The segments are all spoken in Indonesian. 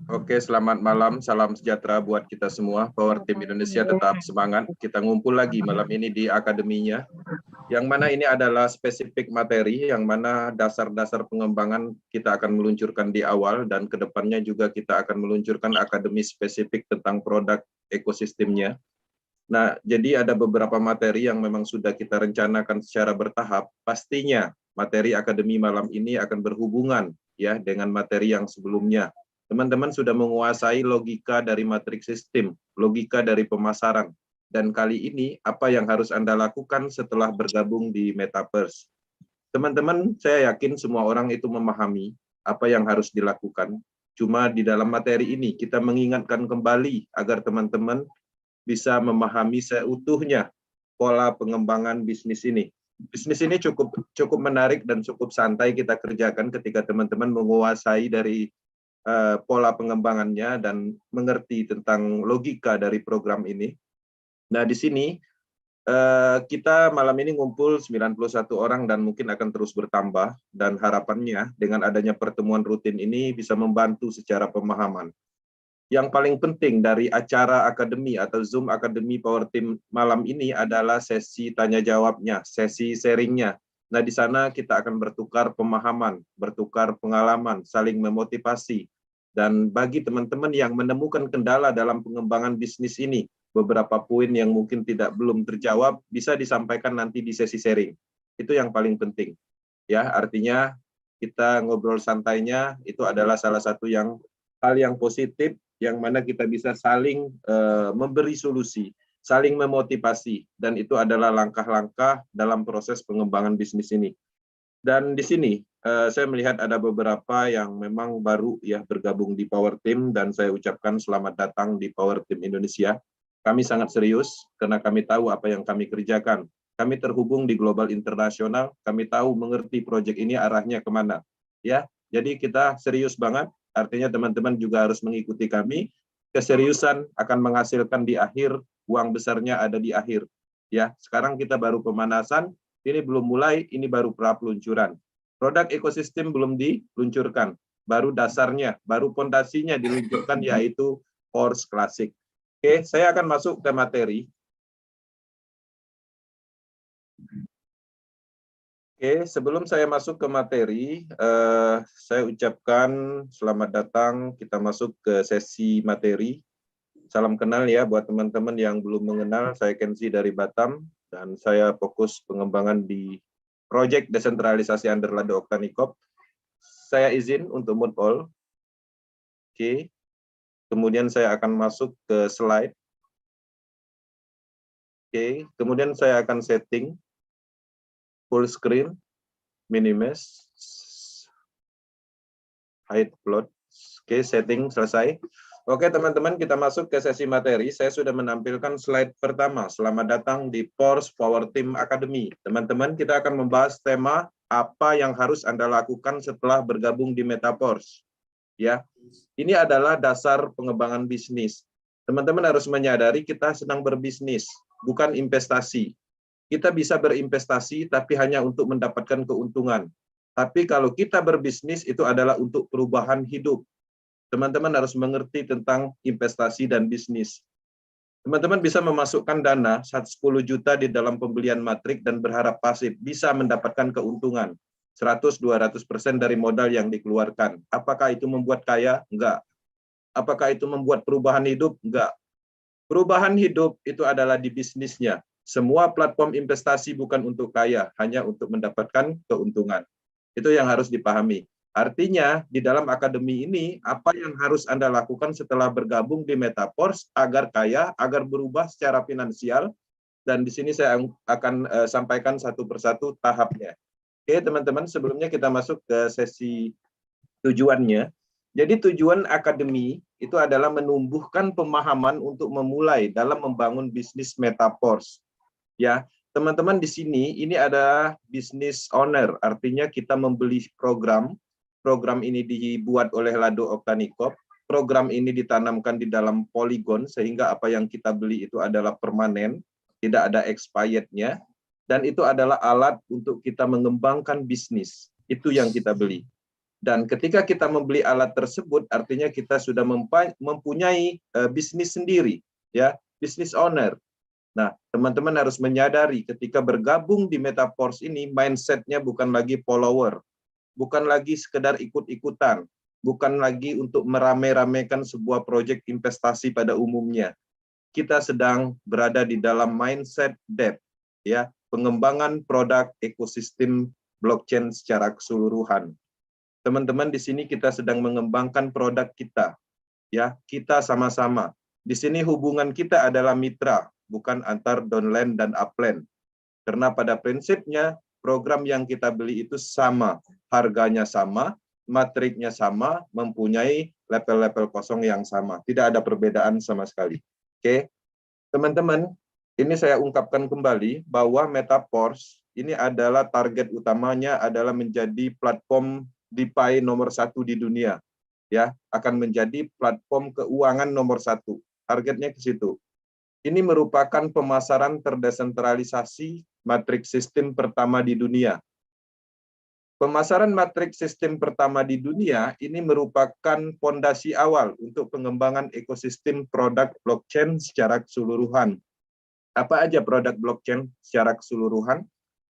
Oke, selamat malam. Salam sejahtera buat kita semua. Power Team Indonesia tetap semangat. Kita ngumpul lagi malam ini di akademinya. Yang mana ini adalah spesifik materi, yang mana dasar-dasar pengembangan kita akan meluncurkan di awal, dan kedepannya juga kita akan meluncurkan akademi spesifik tentang produk ekosistemnya. Nah, jadi ada beberapa materi yang memang sudah kita rencanakan secara bertahap. Pastinya materi akademi malam ini akan berhubungan ya dengan materi yang sebelumnya. Teman-teman sudah menguasai logika dari matriks sistem, logika dari pemasaran. Dan kali ini apa yang harus Anda lakukan setelah bergabung di Metaverse. Teman-teman, saya yakin semua orang itu memahami apa yang harus dilakukan. Cuma di dalam materi ini kita mengingatkan kembali agar teman-teman bisa memahami seutuhnya pola pengembangan bisnis ini. Bisnis ini cukup menarik dan cukup santai kita kerjakan ketika teman-teman menguasai dari pola pengembangannya dan mengerti tentang logika dari program ini. Nah, di sini kita malam ini ngumpul 91 orang dan mungkin akan terus bertambah, dan harapannya dengan adanya pertemuan rutin ini bisa membantu secara pemahaman. Yang paling penting dari acara akademi atau Zoom Akademi Power Team malam ini adalah sesi tanya jawabnya, sesi sharingnya. Nah, di sana kita akan bertukar pemahaman, bertukar pengalaman, saling memotivasi. Dan bagi teman-teman yang menemukan kendala dalam pengembangan bisnis ini, beberapa poin yang mungkin belum terjawab bisa disampaikan nanti di sesi sharing. Itu yang paling penting. Ya, artinya kita ngobrol santainya itu adalah salah satu hal yang positif, yang mana kita bisa saling memberi solusi, saling memotivasi, dan itu adalah langkah-langkah dalam proses pengembangan bisnis ini. Dan di sini saya melihat ada beberapa yang memang baru ya bergabung di Power Team, dan saya ucapkan selamat datang di Power Team Indonesia. Kami sangat serius karena kami tahu apa yang kami kerjakan. Kami terhubung di global internasional, kami tahu mengerti proyek ini arahnya kemana. Ya, jadi kita serius banget. Artinya teman-teman juga harus mengikuti kami. Keseriusan akan menghasilkan di akhir, uang besarnya ada di akhir. Ya, sekarang kita baru pemanasan, ini belum mulai, ini baru pra peluncuran. Produk ekosistem belum diluncurkan, baru dasarnya, baru fondasinya diluncurkan, yaitu Force Classic. Oke, saya akan masuk ke materi. Oke, sebelum saya masuk ke materi, saya ucapkan selamat datang, kita masuk ke sesi materi. Salam kenal ya buat teman-teman yang belum mengenal, saya Kenzi dari Batam, dan saya fokus pengembangan di proyek desentralisasi under Lado Oktanikop. Saya izin untuk mute all. Oke, kemudian saya akan masuk ke slide. Oke, kemudian saya akan setting full screen, minimize, hide plot. Oke, setting selesai. Oke teman-teman, kita masuk ke sesi materi. Saya sudah menampilkan slide pertama. Selamat datang di Force Power Team Academy. Teman-teman, kita akan membahas tema apa yang harus Anda lakukan setelah bergabung di Metaverse. Ya, ini adalah dasar pengembangan bisnis. Teman-teman harus menyadari kita sedang berbisnis, bukan investasi. Kita bisa berinvestasi tapi hanya untuk mendapatkan keuntungan. Tapi kalau kita berbisnis itu adalah untuk perubahan hidup. Teman-teman harus mengerti tentang investasi dan bisnis. Teman-teman bisa memasukkan dana 10 juta di dalam pembelian matrik dan berharap pasif bisa mendapatkan keuntungan 100-200% dari modal yang dikeluarkan. Apakah itu membuat kaya? Enggak. Apakah itu membuat perubahan hidup? Enggak. Perubahan hidup itu adalah di bisnisnya. Semua platform investasi bukan untuk kaya, hanya untuk mendapatkan keuntungan. Itu yang harus dipahami. Artinya, di dalam akademi ini, apa yang harus Anda lakukan setelah bergabung di Metaverse agar kaya, agar berubah secara finansial, dan di sini saya akan sampaikan satu persatu tahapnya. Oke, teman-teman, sebelumnya kita masuk ke sesi tujuannya. Jadi tujuan akademi itu adalah menumbuhkan pemahaman untuk memulai dalam membangun bisnis Metaverse. Ya, teman-teman di sini ini ada business owner, artinya kita membeli program. Program ini dibuat oleh Lado Oktanikop. Program ini ditanamkan di dalam Polygon sehingga apa yang kita beli itu adalah permanen, tidak ada expirednya, dan itu adalah alat untuk kita mengembangkan bisnis. Itu yang kita beli. Dan ketika kita membeli alat tersebut, artinya kita sudah mempunyai bisnis sendiri, ya, bisnis owner. Nah, teman-teman harus menyadari ketika bergabung di Metaforce ini, mindsetnya bukan lagi follower, bukan lagi sekedar ikut-ikutan, bukan lagi untuk merame-ramekan sebuah proyek investasi pada umumnya. Kita sedang berada di dalam mindset depth, ya, pengembangan produk ekosistem blockchain secara keseluruhan. Teman-teman, di sini kita sedang mengembangkan produk kita, ya, kita sama-sama. Di sini hubungan kita adalah mitra, bukan antar downline dan upline. Karena pada prinsipnya program yang kita beli itu sama, harganya sama, matriknya sama, mempunyai level-level kosong yang sama. Tidak ada perbedaan sama sekali. Oke, teman-teman, ini saya ungkapkan kembali bahwa Metaforce ini adalah target utamanya adalah menjadi platform DeFi nomor 1 di dunia, ya, akan menjadi platform keuangan nomor 1. Targetnya ke situ. Ini merupakan pemasaran terdesentralisasi matriks sistem pertama di dunia. Pemasaran matriks sistem pertama di dunia ini merupakan fondasi awal untuk pengembangan ekosistem produk blockchain secara keseluruhan. Apa aja produk blockchain secara keseluruhan?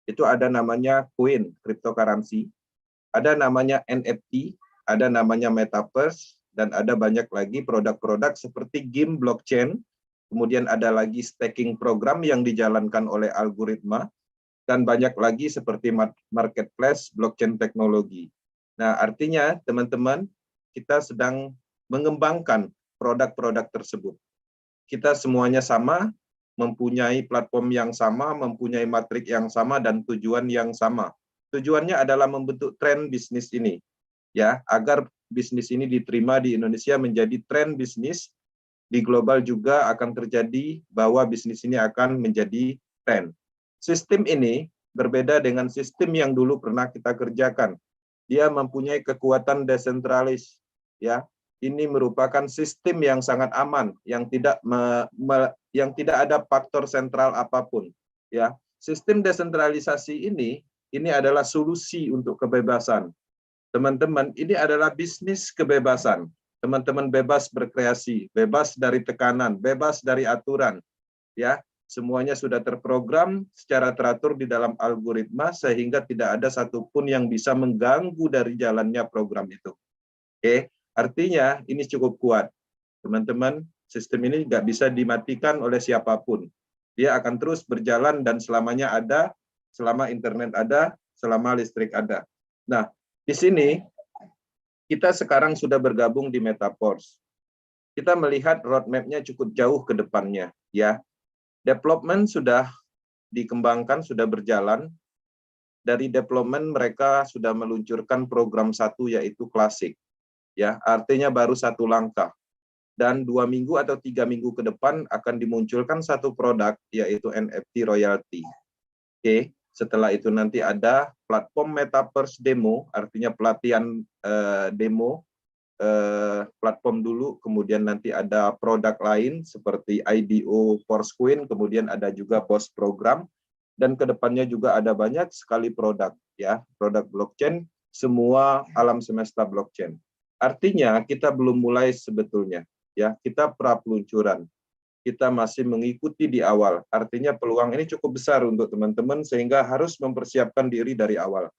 Itu ada namanya coin, cryptocurrency, ada namanya NFT, ada namanya Metaverse, dan ada banyak lagi produk-produk seperti game blockchain, kemudian ada lagi staking program yang dijalankan oleh algoritma, dan banyak lagi seperti marketplace blockchain teknologi. Nah, artinya teman-teman, kita sedang mengembangkan produk-produk tersebut. Kita semuanya sama, mempunyai platform yang sama, mempunyai matrik yang sama, dan tujuan yang sama. Tujuannya adalah membentuk tren bisnis ini, ya, agar bisnis ini diterima di Indonesia menjadi tren bisnis, di global juga akan terjadi bahwa bisnis ini akan menjadi tren. Sistem ini berbeda dengan sistem yang dulu pernah kita kerjakan. Dia mempunyai kekuatan desentralis, ya. Ini merupakan sistem yang sangat aman, yang tidak ada faktor sentral apapun, ya. Sistem desentralisasi ini adalah solusi untuk kebebasan. Teman-teman, ini adalah bisnis kebebasan. Teman-teman bebas berkreasi, bebas dari tekanan, bebas dari aturan, ya. Semuanya sudah terprogram secara teratur di dalam algoritma sehingga tidak ada satupun yang bisa mengganggu dari jalannya program itu. Oke, artinya ini cukup kuat. Teman-teman, sistem ini nggak bisa dimatikan oleh siapapun. Dia akan terus berjalan dan selamanya ada, selama internet ada, selama listrik ada. Nah, di sini kita sekarang sudah bergabung di Metaforce. Kita melihat roadmap-nya cukup jauh ke depannya, ya. Development sudah dikembangkan, sudah berjalan. Dari development mereka sudah meluncurkan program 1 yaitu klasik, ya. Artinya baru 1 langkah. Dan 2 minggu atau 3 minggu ke depan akan dimunculkan 1 produk yaitu NFT royalty. Oke, setelah itu nanti ada platform Metaverse demo, artinya pelatihan demo platform dulu, kemudian nanti ada produk lain seperti IDO Forcecoin, kemudian ada juga post program, dan kedepannya juga ada banyak sekali produk, ya, produk blockchain, semua alam semesta blockchain. Artinya kita belum mulai sebetulnya, ya, kita pra peluncuran. Kita masih mengikuti di awal. Artinya peluang ini cukup besar untuk teman-teman sehingga harus mempersiapkan diri dari awal.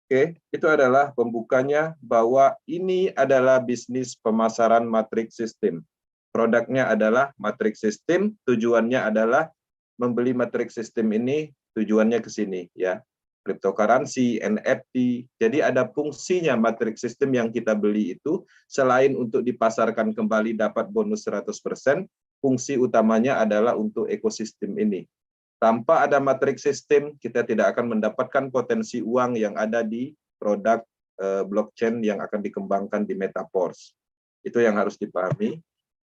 Oke, itu adalah pembukanya bahwa ini adalah bisnis pemasaran matriks sistem. Produknya adalah matriks sistem, tujuannya adalah membeli matriks sistem ini, tujuannya ke sini, ya. Cryptocurrency, NFT, jadi ada fungsinya matriks sistem yang kita beli itu, selain untuk dipasarkan kembali dapat bonus 100%, fungsi utamanya adalah untuk ekosistem ini. Tanpa ada matriks sistem, kita tidak akan mendapatkan potensi uang yang ada di produk blockchain yang akan dikembangkan di Metaforce. Itu yang harus dipahami.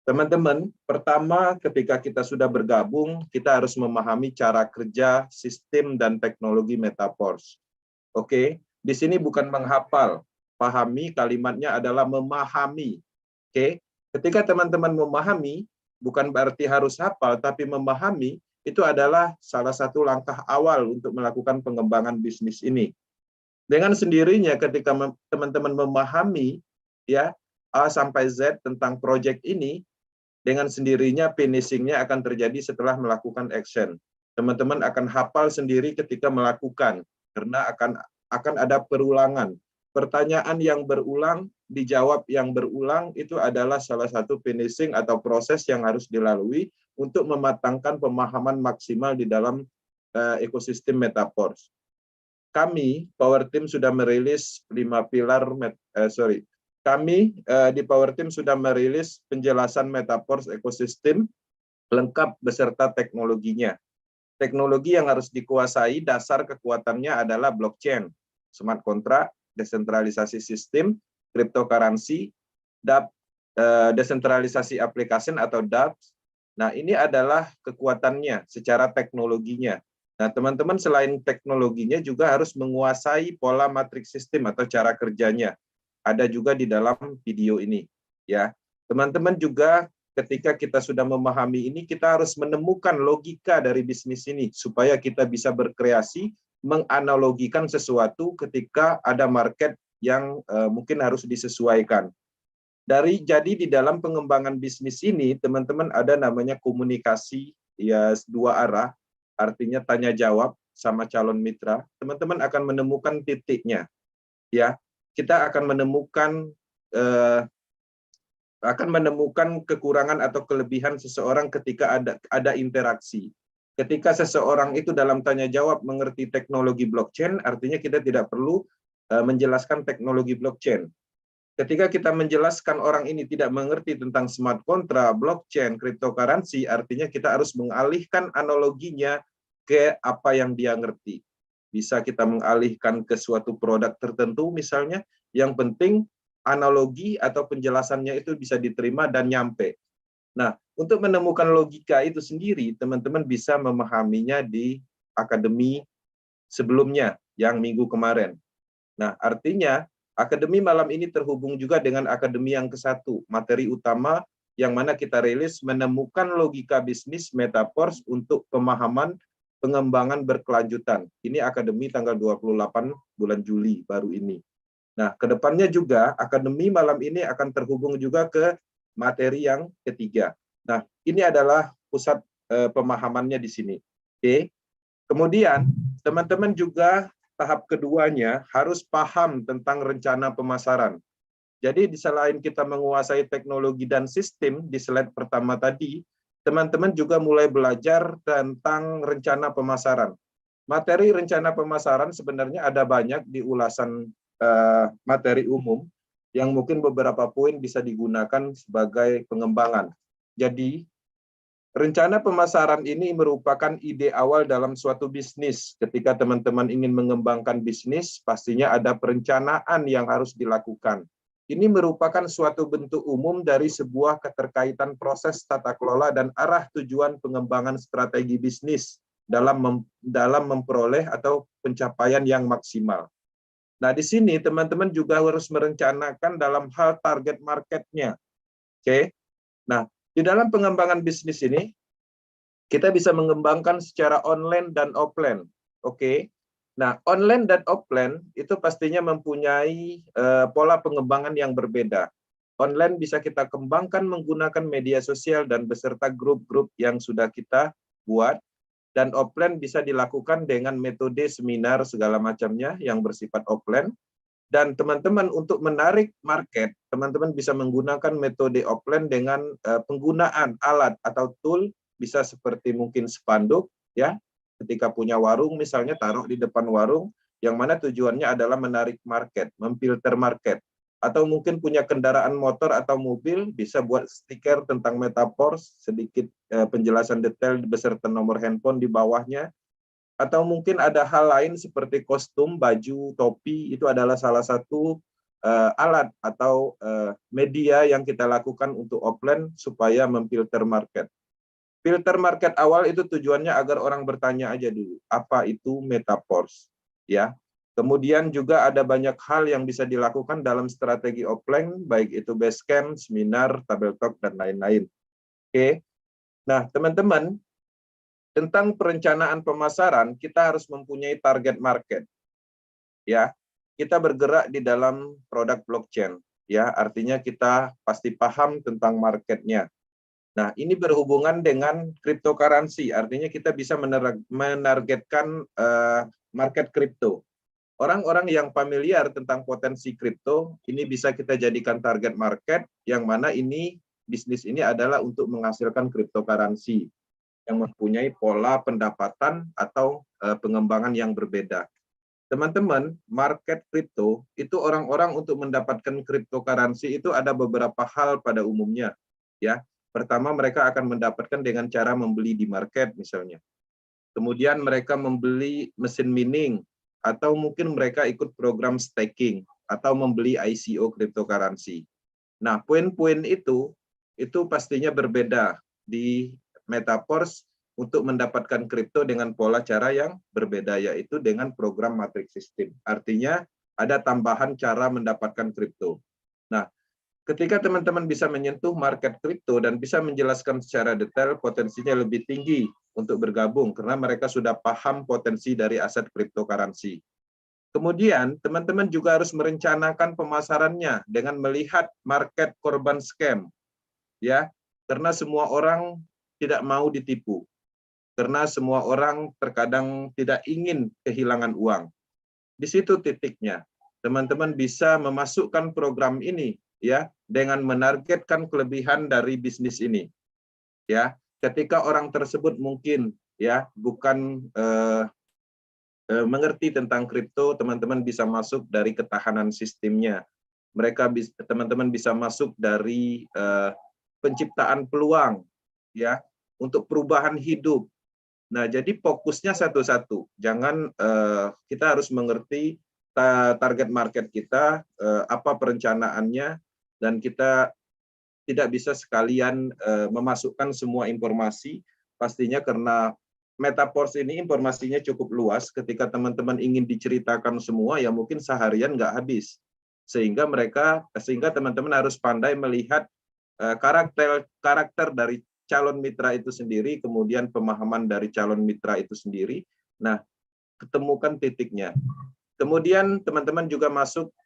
Teman-teman, pertama ketika kita sudah bergabung, kita harus memahami cara kerja sistem dan teknologi Metaforce. Oke, di sini bukan menghafal, pahami kalimatnya adalah memahami. Oke, ketika teman-teman memahami, bukan berarti harus hafal, tapi memahami itu adalah salah satu langkah awal untuk melakukan pengembangan bisnis ini. Dengan sendirinya ketika teman-teman memahami ya A sampai Z tentang project ini, dengan sendirinya finishingnya akan terjadi setelah melakukan action. Teman-teman akan hafal sendiri ketika melakukan, karena akan ada perulangan. Pertanyaan yang berulang, dijawab yang berulang, itu adalah salah satu finishing atau proses yang harus dilalui untuk mematangkan pemahaman maksimal di dalam ekosistem Metaverse. Kami, Power Team, sudah merilis 5 pilar, kami di Power Team sudah merilis penjelasan Metaverse ekosistem lengkap beserta teknologinya. Teknologi yang harus dikuasai, dasar kekuatannya adalah blockchain, smart contract, desentralisasi sistem, cryptocurrency, desentralisasi application atau dApps. Nah, ini adalah kekuatannya secara teknologinya. Nah, teman-teman selain teknologinya juga harus menguasai pola matriks sistem atau cara kerjanya. Ada juga di dalam video ini, ya. Teman-teman juga ketika kita sudah memahami ini, kita harus menemukan logika dari bisnis ini supaya kita bisa berkreasi, menganalogikan sesuatu ketika ada market yang mungkin harus disesuaikan. Jadi di dalam pengembangan bisnis ini, teman-teman ada namanya komunikasi ya dua arah, artinya tanya jawab sama calon mitra. Teman-teman akan menemukan titiknya, ya. Kita akan menemukan kekurangan atau kelebihan seseorang ketika ada interaksi. Ketika seseorang itu dalam tanya jawab mengerti teknologi blockchain, artinya kita tidak perlu menjelaskan teknologi blockchain. Ketika kita menjelaskan orang ini tidak mengerti tentang smart contract, blockchain, cryptocurrency, artinya kita harus mengalihkan analoginya ke apa yang dia ngerti. Bisa kita mengalihkan ke suatu produk tertentu misalnya, yang penting analogi atau penjelasannya itu bisa diterima dan nyampe. Nah, untuk menemukan logika itu sendiri, teman-teman bisa memahaminya di akademi sebelumnya, yang minggu kemarin. Nah, artinya akademi malam ini terhubung juga dengan akademi yang ke-1, materi utama yang mana kita rilis menemukan logika bisnis Metaverse untuk pemahaman pengembangan berkelanjutan. Ini akademi tanggal 28 bulan Juli baru ini. Nah, kedepannya juga akademi malam ini akan terhubung juga ke materi yang ketiga. Nah, ini adalah pusat pemahamannya di sini. Oke. Kemudian, teman-teman juga tahap keduanya harus paham tentang rencana pemasaran. Jadi, selain kita menguasai teknologi dan sistem di slide pertama tadi, teman-teman juga mulai belajar tentang rencana pemasaran. Materi rencana pemasaran sebenarnya ada banyak di ulasan materi umum, yang mungkin beberapa poin bisa digunakan sebagai pengembangan. Jadi, rencana pemasaran ini merupakan ide awal dalam suatu bisnis. Ketika teman-teman ingin mengembangkan bisnis, pastinya ada perencanaan yang harus dilakukan. Ini merupakan suatu bentuk umum dari sebuah keterkaitan proses tata kelola dan arah tujuan pengembangan strategi bisnis dalam memperoleh atau pencapaian yang maksimal. Nah, di sini teman-teman juga harus merencanakan dalam hal target marketnya. Oke. Nah, di dalam pengembangan bisnis ini, kita bisa mengembangkan secara online dan offline. Oke. Nah, online dan offline itu pastinya mempunyai pola pengembangan yang berbeda. Online bisa kita kembangkan menggunakan media sosial dan beserta grup-grup yang sudah kita buat. Dan offline bisa dilakukan dengan metode seminar segala macamnya yang bersifat offline. Dan teman-teman untuk menarik market, teman-teman bisa menggunakan metode offline dengan penggunaan alat atau tool, bisa seperti mungkin spanduk, ya. Ketika punya warung misalnya taruh di depan warung, yang mana tujuannya adalah menarik market, memfilter market. Atau mungkin punya kendaraan motor atau mobil, bisa buat stiker tentang Metaverse, sedikit penjelasan detail beserta nomor handphone di bawahnya. Atau mungkin ada hal lain seperti kostum, baju, topi, itu adalah salah satu alat atau media yang kita lakukan untuk offline supaya memfilter market. Filter market awal itu tujuannya agar orang bertanya aja dulu, apa itu Metaverse, ya. Kemudian juga ada banyak hal yang bisa dilakukan dalam strategi offline, baik itu basecamp, seminar, tabel talk, dan lain-lain. Oke. Nah, teman-teman, tentang perencanaan pemasaran, kita harus mempunyai target market. Ya, kita bergerak di dalam produk blockchain, ya, artinya kita pasti paham tentang marketnya. Nah, ini berhubungan dengan cryptocurrency, artinya kita bisa menargetkan market kripto. Orang-orang yang familiar tentang potensi kripto, ini bisa kita jadikan target market, yang mana ini bisnis ini adalah untuk menghasilkan cryptocurrency yang mempunyai pola pendapatan atau pengembangan yang berbeda. Teman-teman, market kripto itu orang-orang untuk mendapatkan cryptocurrency itu ada beberapa hal pada umumnya, ya. Pertama, mereka akan mendapatkan dengan cara membeli di market misalnya. Kemudian mereka membeli mesin mining, atau mungkin mereka ikut program staking atau membeli ICO cryptocurrency. Nah, poin-poin itu pastinya berbeda di Metaverse untuk mendapatkan kripto dengan pola cara yang berbeda, yaitu dengan program matrix system. Artinya ada tambahan cara mendapatkan kripto. Nah, ketika teman-teman bisa menyentuh market kripto dan bisa menjelaskan secara detail, potensinya lebih tinggi untuk bergabung karena mereka sudah paham potensi dari aset cryptocurrency. Kemudian, teman-teman juga harus merencanakan pemasarannya dengan melihat market korban scam, ya, karena semua orang tidak mau ditipu. Karena semua orang terkadang tidak ingin kehilangan uang. Di situ titiknya. Teman-teman bisa memasukkan program ini, ya, dengan menargetkan kelebihan dari bisnis ini. Ya, ketika orang tersebut mungkin, ya, bukan mengerti tentang kripto, teman-teman bisa masuk dari ketahanan sistemnya. Teman-teman bisa masuk dari penciptaan peluang, ya, untuk perubahan hidup. Nah, jadi fokusnya satu-satu. Jangan kita harus mengerti target market kita, apa perencanaannya, dan kita tidak bisa sekalian memasukkan semua informasi. Pastinya karena Metaverse ini informasinya cukup luas. Ketika teman-teman ingin diceritakan semua, ya mungkin seharian nggak habis. Sehingga teman-teman harus pandai melihat karakter dari calon mitra itu sendiri, kemudian pemahaman dari calon mitra itu sendiri. Nah, ketemukan titiknya. Kemudian teman-teman juga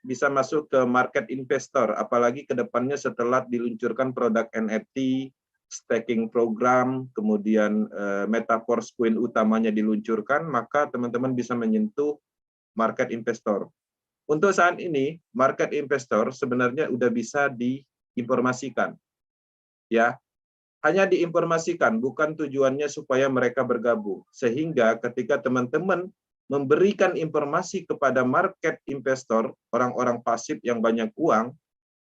bisa masuk ke market investor, apalagi ke depannya setelah diluncurkan produk NFT, staking program, kemudian Metaverse Coin utamanya diluncurkan, maka teman-teman bisa menyentuh market investor. Untuk saat ini, market investor sebenarnya udah bisa diinformasikan. Ya, hanya diinformasikan, bukan tujuannya supaya mereka bergabung. Sehingga ketika teman-teman memberikan informasi kepada market investor, orang-orang pasif yang banyak uang,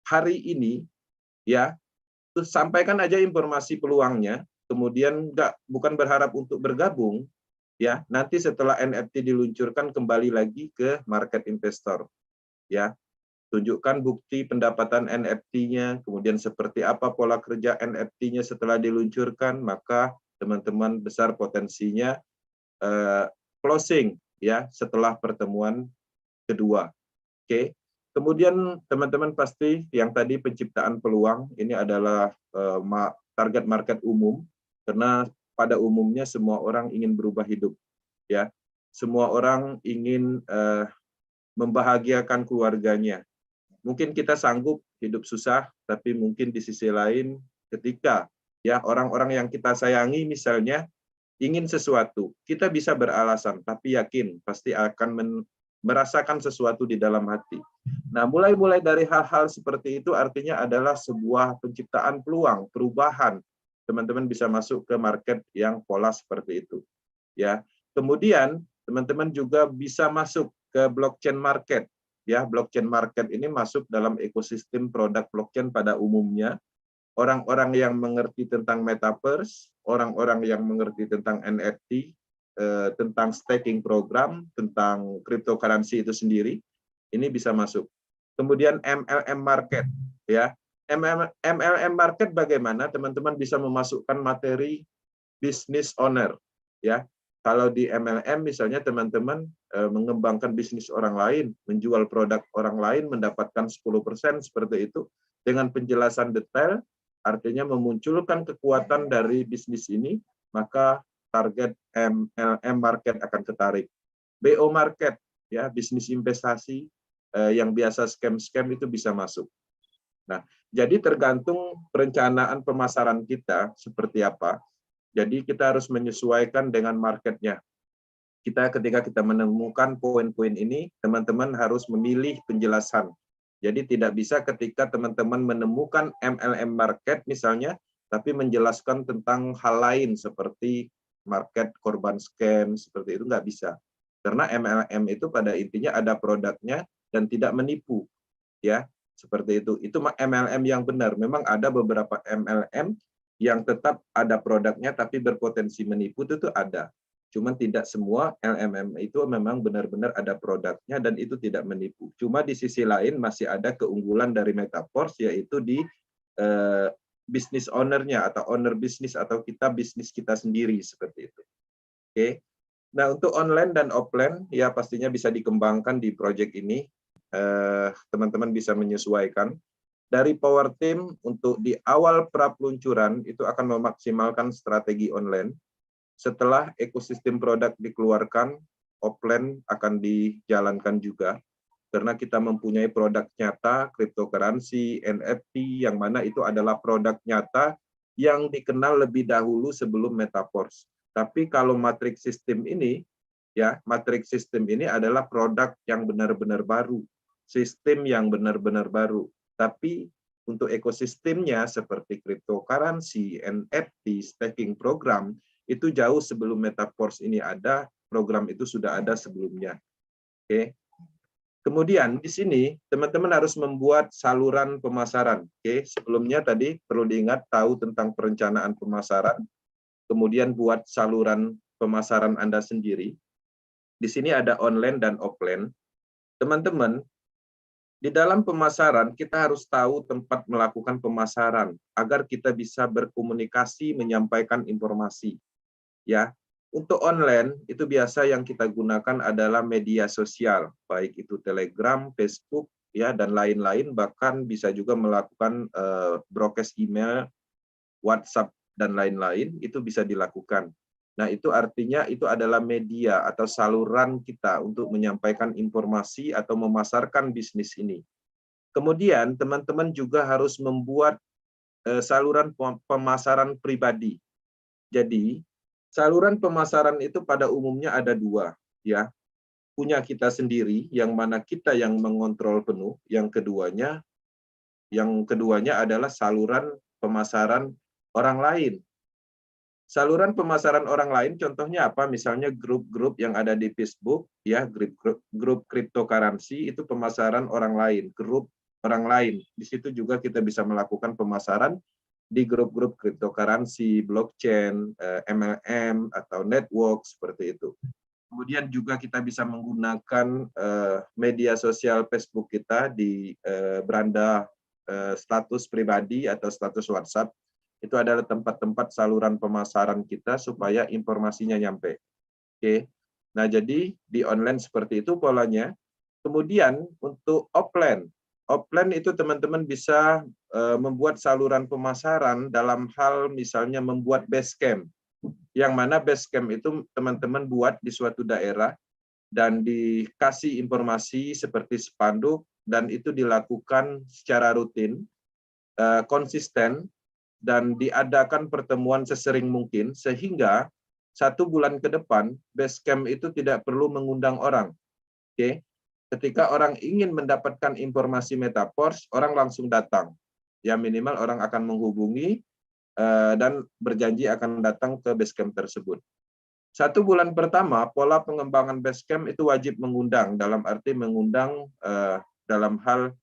hari ini, ya, sampaikan aja informasi peluangnya, kemudian bukan berharap untuk bergabung, ya, nanti setelah NFT diluncurkan kembali lagi ke market investor. Ya, tunjukkan bukti pendapatan NFT-nya, kemudian seperti apa pola kerja NFT-nya setelah diluncurkan, maka teman-teman besar potensinya closing, ya, setelah pertemuan kedua. Oke. Kemudian teman-teman pasti yang tadi penciptaan peluang, ini adalah target market umum, karena pada umumnya semua orang ingin berubah hidup. Ya, semua orang ingin membahagiakan keluarganya. Mungkin kita sanggup hidup susah, tapi mungkin di sisi lain ketika, ya, orang-orang yang kita sayangi misalnya ingin sesuatu, kita bisa beralasan, tapi yakin pasti akan merasakan sesuatu di dalam hati. Nah, mulai dari hal-hal seperti itu artinya adalah sebuah penciptaan peluang, perubahan. Teman-teman bisa masuk ke market yang pola seperti itu. Ya. Kemudian teman-teman juga bisa masuk ke blockchain market. Ya, blockchain market ini masuk dalam ekosistem produk blockchain pada umumnya. Orang-orang yang mengerti tentang metaverse, orang-orang yang mengerti tentang NFT, tentang staking program, tentang cryptocurrency itu sendiri, ini bisa masuk. Kemudian MLM market, ya. MLM market bagaimana teman-teman bisa memasukkan materi business owner, ya. Kalau di MLM misalnya teman-teman mengembangkan bisnis orang lain, menjual produk orang lain, mendapatkan 10% seperti itu, dengan penjelasan detail, artinya memunculkan kekuatan dari bisnis ini, maka target MLM market akan tertarik. BO market, ya, bisnis investasi, yang biasa scam-scam itu bisa masuk. Nah, jadi tergantung perencanaan pemasaran kita seperti apa. Jadi kita harus menyesuaikan dengan marketnya. Ketika kita menemukan poin-poin ini, teman-teman harus memilih penjelasan. Jadi tidak bisa ketika teman-teman menemukan MLM market misalnya, tapi menjelaskan tentang hal lain seperti market korban scam, seperti itu nggak bisa. Karena MLM itu pada intinya ada produknya dan tidak menipu. Ya, seperti itu. Itu MLM yang benar. Memang ada beberapa MLM yang tetap ada produknya tapi berpotensi menipu itu ada. Cuman tidak semua LMM itu memang benar-benar ada produknya dan itu tidak menipu. Cuma di sisi lain masih ada keunggulan dari Metaforce yaitu di bisnis owner-nya atau owner bisnis atau kita bisnis kita sendiri seperti itu. Oke. Nah, untuk online dan offline ya pastinya bisa dikembangkan di project ini. Teman-teman bisa menyesuaikan. Dari Power Team untuk di awal pra-peluncuran itu akan memaksimalkan strategi online. Setelah ekosistem produk dikeluarkan, offline akan dijalankan juga. Karena kita mempunyai produk nyata, cryptocurrency, NFT, yang mana itu adalah produk nyata yang dikenal lebih dahulu sebelum Metaverse. Tapi kalau matrix system ini, ya matrix system ini adalah produk yang benar-benar baru, sistem yang benar-benar baru. Tapi untuk ekosistemnya seperti cryptocurrency, NFT, staking program, itu jauh sebelum Metaverse ini ada, program itu sudah ada sebelumnya. Oke. Kemudian di sini teman-teman harus membuat saluran pemasaran. Oke, sebelumnya tadi perlu diingat tahu tentang perencanaan pemasaran, kemudian buat saluran pemasaran Anda sendiri. Di sini ada online dan offline. Teman-teman, di dalam pemasaran kita harus tahu tempat melakukan pemasaran agar kita bisa berkomunikasi, menyampaikan informasi. Ya, untuk online itu biasa yang kita gunakan adalah media sosial, baik itu Telegram, Facebook, ya dan lain-lain. Bahkan bisa juga melakukan broadcast email, WhatsApp dan lain-lain itu bisa dilakukan. Nah, itu artinya itu adalah media atau saluran kita untuk menyampaikan informasi atau memasarkan bisnis ini. Kemudian teman-teman juga harus membuat saluran pemasaran pribadi. Jadi saluran pemasaran itu pada umumnya ada dua, ya. Punya kita sendiri, yang mana kita yang mengontrol penuh. Yang keduanya adalah saluran pemasaran orang lain. Saluran pemasaran orang lain, contohnya apa? Misalnya grup-grup yang ada di Facebook, ya, grup cryptocurrency itu pemasaran orang lain, grup orang lain. Di situ juga kita bisa melakukan pemasaran di grup-grup cryptocurrency, blockchain, MLM, atau network, seperti itu. Kemudian juga kita bisa menggunakan media sosial Facebook kita di beranda status pribadi atau status WhatsApp. Itu adalah tempat-tempat saluran pemasaran kita supaya informasinya nyampe. Oke. Nah, jadi di online seperti itu polanya. Kemudian untuk offline itu teman-teman bisa membuat saluran pemasaran dalam hal misalnya membuat base camp. Yang mana base camp itu teman-teman buat di suatu daerah dan dikasih informasi seperti spanduk dan itu dilakukan secara rutin, konsisten, dan diadakan pertemuan sesering mungkin sehingga 1 bulan ke depan base camp itu tidak perlu mengundang orang. Oke. Ketika orang ingin mendapatkan informasi Metaverse, orang langsung datang. Ya minimal orang akan menghubungi dan berjanji akan datang ke base camp tersebut. 1 bulan pertama pola pengembangan base camp itu wajib mengundang, dalam arti mengundang dalam hal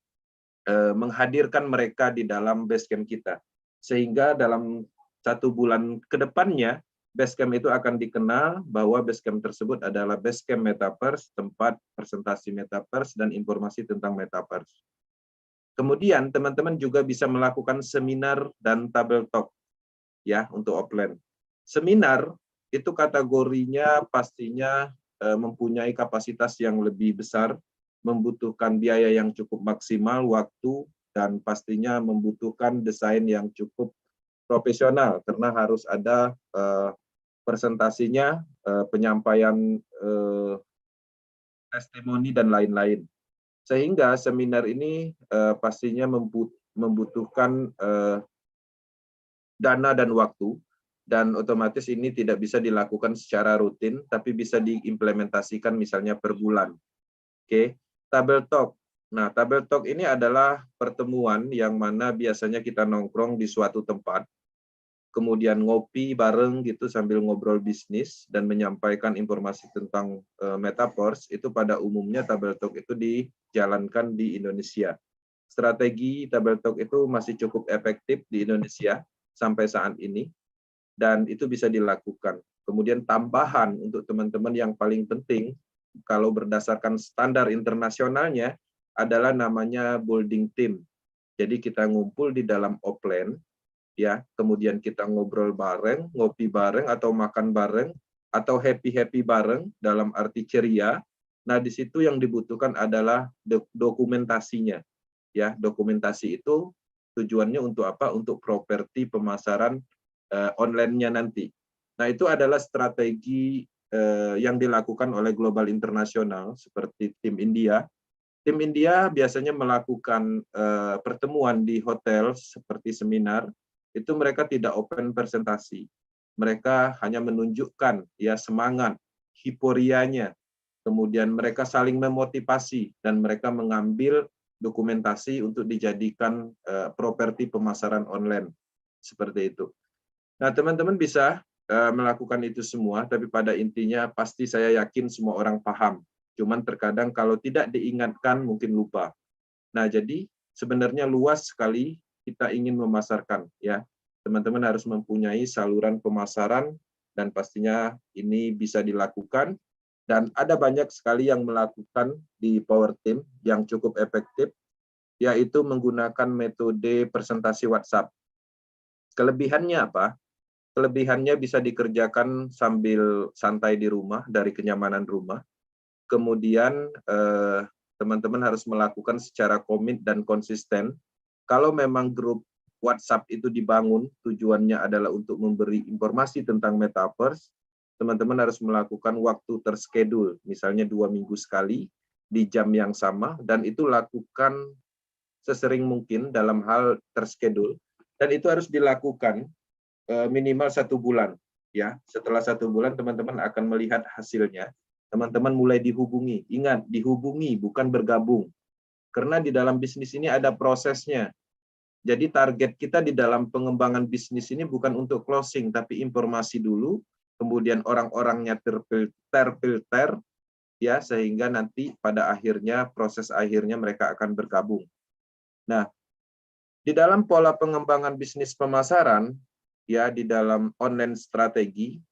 menghadirkan mereka di dalam base camp kita. Sehingga dalam 1 bulan ke depannya, Basecamp itu akan dikenal bahwa Basecamp tersebut adalah Basecamp Metaverse, tempat presentasi Metaverse dan informasi tentang Metaverse. Kemudian teman-teman juga bisa melakukan seminar dan tabel talk ya untuk offline. Seminar itu kategorinya pastinya mempunyai kapasitas yang lebih besar, membutuhkan biaya yang cukup maksimal, waktu, dan pastinya membutuhkan desain yang cukup profesional karena harus ada presentasinya, penyampaian testimoni dan lain-lain. Sehingga seminar ini pastinya membutuhkan dana dan waktu, dan otomatis ini tidak bisa dilakukan secara rutin, tapi bisa diimplementasikan misalnya per bulan. Oke, Tabel Talk. Nah, Tabel Talk ini adalah pertemuan yang mana biasanya kita nongkrong di suatu tempat, kemudian ngopi bareng gitu sambil ngobrol bisnis dan menyampaikan informasi tentang Metaverse. Itu pada umumnya Tabel Talk itu dijalankan di Indonesia. Strategi Tabel Talk itu masih cukup efektif di Indonesia sampai saat ini, dan itu bisa dilakukan. Kemudian tambahan untuk teman-teman yang paling penting, kalau berdasarkan standar internasionalnya, adalah namanya building team. Jadi kita ngumpul di dalam offline, ya, kemudian kita ngobrol bareng, ngopi bareng, atau makan bareng, atau happy-happy bareng dalam arti ceria. Nah, di situ yang dibutuhkan adalah dokumentasinya. Ya, dokumentasi itu tujuannya untuk apa? Untuk properti pemasaran online-nya nanti. Nah, itu adalah strategi yang dilakukan oleh global internasional seperti tim India. Tim India biasanya melakukan pertemuan di hotel seperti seminar. Itu mereka tidak open presentasi. Mereka hanya menunjukkan ya semangat, hiporianya. Kemudian mereka saling memotivasi dan mereka mengambil dokumentasi untuk dijadikan properti pemasaran online seperti itu. Nah, teman-teman bisa melakukan itu semua, tapi pada intinya pasti saya yakin semua orang paham. Cuman terkadang kalau tidak diingatkan mungkin lupa. Nah, jadi sebenarnya luas sekali kita ingin memasarkan, ya. Teman-teman harus mempunyai saluran pemasaran dan pastinya ini bisa dilakukan. Dan ada banyak sekali yang melakukan di Power Team yang cukup efektif, yaitu menggunakan metode presentasi WhatsApp. Kelebihannya apa? Kelebihannya bisa dikerjakan sambil santai di rumah, dari kenyamanan rumah. Kemudian teman-teman harus melakukan secara komit dan konsisten. Kalau memang grup WhatsApp itu dibangun, tujuannya adalah untuk memberi informasi tentang Metaverse, teman-teman harus melakukan waktu terschedule, misalnya 2 minggu sekali, di jam yang sama, dan itu lakukan sesering mungkin dalam hal terschedule, dan itu harus dilakukan minimal 1 bulan. Ya, setelah 1 bulan teman-teman akan melihat hasilnya. Teman-teman mulai dihubungi. Ingat, dihubungi bukan bergabung. Karena di dalam bisnis ini ada prosesnya. Jadi target kita di dalam pengembangan bisnis ini bukan untuk closing, tapi informasi dulu, kemudian orang-orangnya terfilter, ya, sehingga nanti pada akhirnya, proses akhirnya mereka akan bergabung. Nah, di dalam pola pengembangan bisnis pemasaran, ya, di dalam online strategi,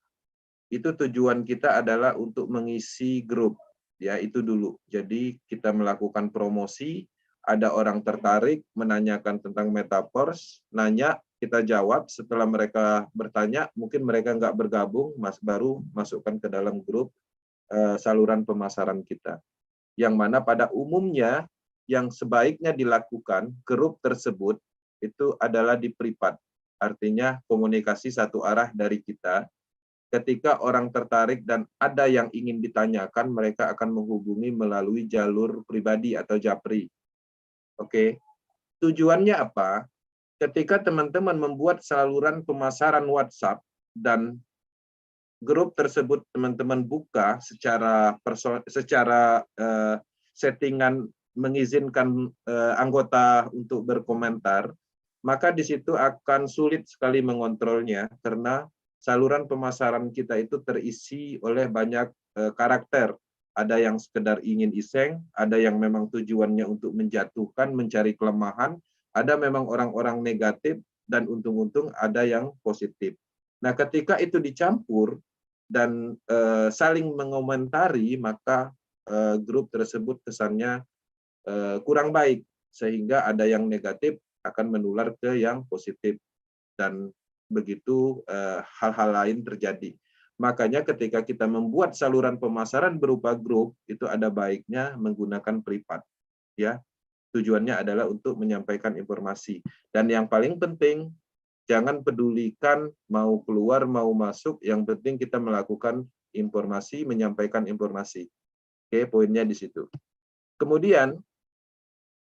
itu tujuan kita adalah untuk mengisi grup, ya, itu dulu. Jadi kita melakukan promosi, ada orang tertarik menanyakan tentang Metaverse, nanya, kita jawab. Setelah mereka bertanya, mungkin mereka nggak bergabung, baru masukkan ke dalam grup saluran pemasaran kita. Yang mana pada umumnya yang sebaiknya dilakukan grup tersebut itu adalah di privat. Artinya komunikasi satu arah dari kita. Ketika orang tertarik dan ada yang ingin ditanyakan, mereka akan menghubungi melalui jalur pribadi atau japri. Oke, tujuannya apa? Ketika teman-teman membuat saluran pemasaran WhatsApp dan grup tersebut teman-teman buka secara settingan mengizinkan anggota untuk berkomentar, maka di situ akan sulit sekali mengontrolnya karena saluran pemasaran kita itu terisi oleh banyak karakter. Ada yang sekedar ingin iseng, ada yang memang tujuannya untuk menjatuhkan, mencari kelemahan, ada memang orang-orang negatif, dan untung-untung ada yang positif. Nah, ketika itu dicampur dan saling mengomentari, maka grup tersebut kesannya kurang baik, sehingga ada yang negatif akan menular ke yang positif, dan begitu hal-hal lain terjadi. Makanya ketika kita membuat saluran pemasaran berupa grup, itu ada baiknya menggunakan privat. Ya, tujuannya adalah untuk menyampaikan informasi. Dan yang paling penting, jangan pedulikan mau keluar, mau masuk, yang penting kita melakukan informasi, menyampaikan informasi. Oke, poinnya di situ. Kemudian,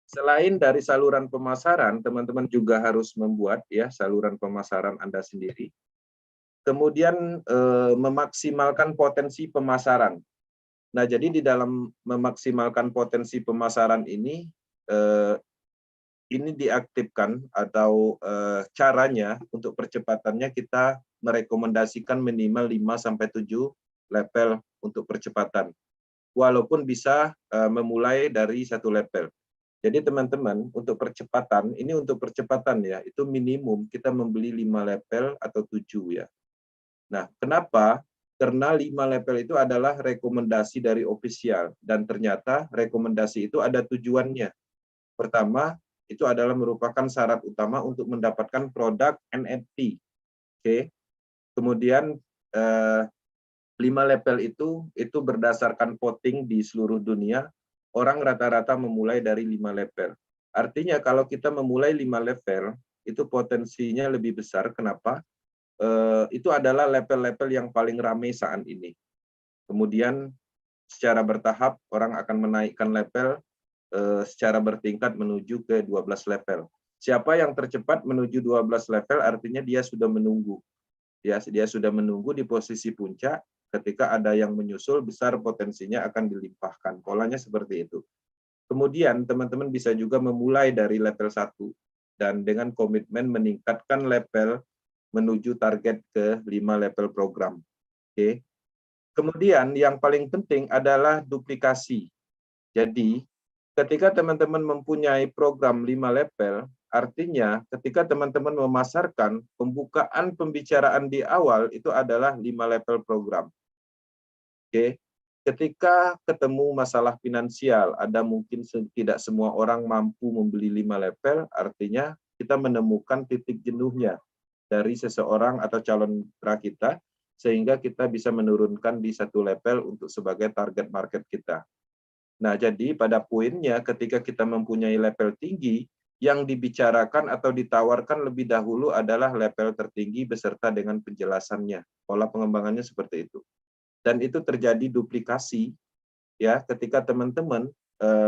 Selain dari saluran pemasaran, teman-teman juga harus membuat ya saluran pemasaran Anda sendiri. Kemudian memaksimalkan potensi pemasaran. Nah, jadi di dalam memaksimalkan potensi pemasaran ini diaktifkan atau caranya untuk percepatannya kita merekomendasikan minimal 5-7 level untuk percepatan. Walaupun bisa memulai dari 1 level. Jadi teman-teman, untuk percepatan, ini untuk percepatan ya, itu minimum kita membeli 5 level atau 7 ya. Nah, kenapa? Karena 5 level itu adalah rekomendasi dari ofisial, dan ternyata rekomendasi itu ada tujuannya. Pertama, itu adalah merupakan syarat utama untuk mendapatkan produk NFT. Oke. Kemudian 5 level itu berdasarkan voting di seluruh dunia. Orang rata-rata memulai dari 5 level. Artinya kalau kita memulai 5 level, itu potensinya lebih besar. Kenapa? Itu adalah level-level yang paling ramai saat ini. Kemudian secara bertahap orang akan menaikkan level secara bertingkat menuju ke 12 level. Siapa yang tercepat menuju 12 level artinya dia sudah menunggu. Dia sudah menunggu di posisi puncak. Ketika ada yang menyusul, besar potensinya akan dilimpahkan. Polanya seperti itu. Kemudian teman-teman bisa juga memulai dari level 1 dan dengan komitmen meningkatkan level menuju target ke 5 level program. Oke. Kemudian yang paling penting adalah duplikasi. Jadi ketika teman-teman mempunyai program 5 level, artinya ketika teman-teman memasarkan, pembukaan pembicaraan di awal itu adalah 5 level program. Oke. Ketika ketemu masalah finansial, ada mungkin tidak semua orang mampu membeli 5 level, artinya kita menemukan titik jenuhnya dari seseorang atau calon mitra kita, sehingga kita bisa menurunkan di 1 level untuk sebagai target market kita. Nah, jadi pada poinnya ketika kita mempunyai level tinggi, yang dibicarakan atau ditawarkan lebih dahulu adalah level tertinggi beserta dengan penjelasannya. Pola pengembangannya seperti itu. Dan itu terjadi duplikasi ya ketika teman-teman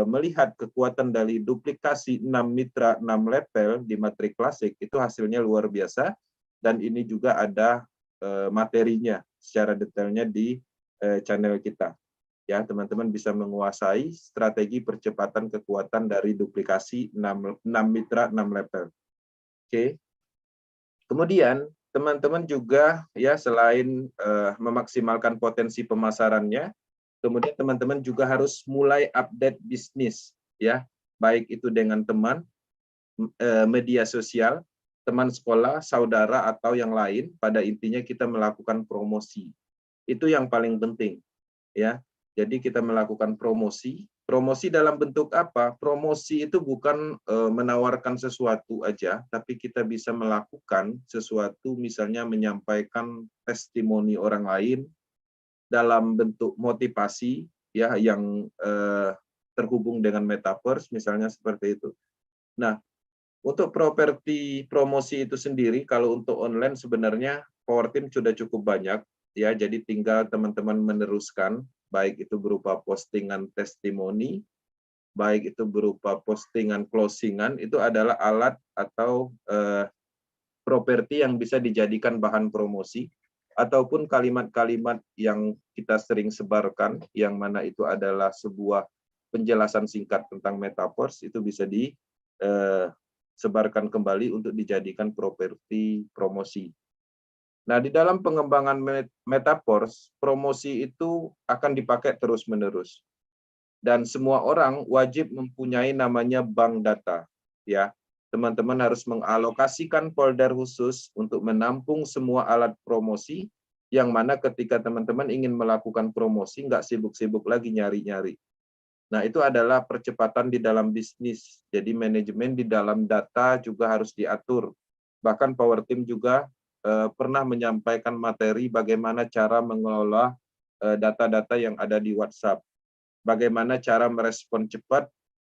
melihat kekuatan dari duplikasi 6 mitra 6 level di matrik klasik, itu hasilnya luar biasa, dan ini juga ada materinya secara detailnya di channel kita. Ya, teman-teman bisa menguasai strategi percepatan kekuatan dari duplikasi 6 mitra 6 level. Oke. Kemudian teman-teman juga ya selain memaksimalkan potensi pemasarannya, kemudian teman-teman juga harus mulai update bisnis ya, baik itu dengan teman, media sosial, teman sekolah, saudara atau yang lain. Pada intinya kita melakukan promosi. Itu yang paling penting ya. Jadi kita melakukan promosi. Promosi dalam bentuk apa? Promosi itu bukan menawarkan sesuatu aja, tapi kita bisa melakukan sesuatu, misalnya menyampaikan testimoni orang lain dalam bentuk motivasi ya yang terhubung dengan metaverse, misalnya seperti itu. Nah, untuk properti promosi itu sendiri, kalau untuk online sebenarnya Power Team sudah cukup banyak ya, jadi tinggal teman-teman meneruskan, baik itu berupa postingan testimoni, baik itu berupa postingan closingan, itu adalah alat atau properti yang bisa dijadikan bahan promosi, ataupun kalimat-kalimat yang kita sering sebarkan, yang mana itu adalah sebuah penjelasan singkat tentang metaverse, itu bisa disebarkan kembali untuk dijadikan properti promosi. Nah, di dalam pengembangan metaverse, promosi itu akan dipakai terus-menerus. Dan semua orang wajib mempunyai namanya bank data. Ya, teman-teman harus mengalokasikan folder khusus untuk menampung semua alat promosi, yang mana ketika teman-teman ingin melakukan promosi, nggak sibuk-sibuk lagi nyari-nyari. Nah, itu adalah percepatan di dalam bisnis. Jadi manajemen di dalam data juga harus diatur. Bahkan Power Team juga pernah menyampaikan materi bagaimana cara mengelola data-data yang ada di WhatsApp. Bagaimana cara merespon cepat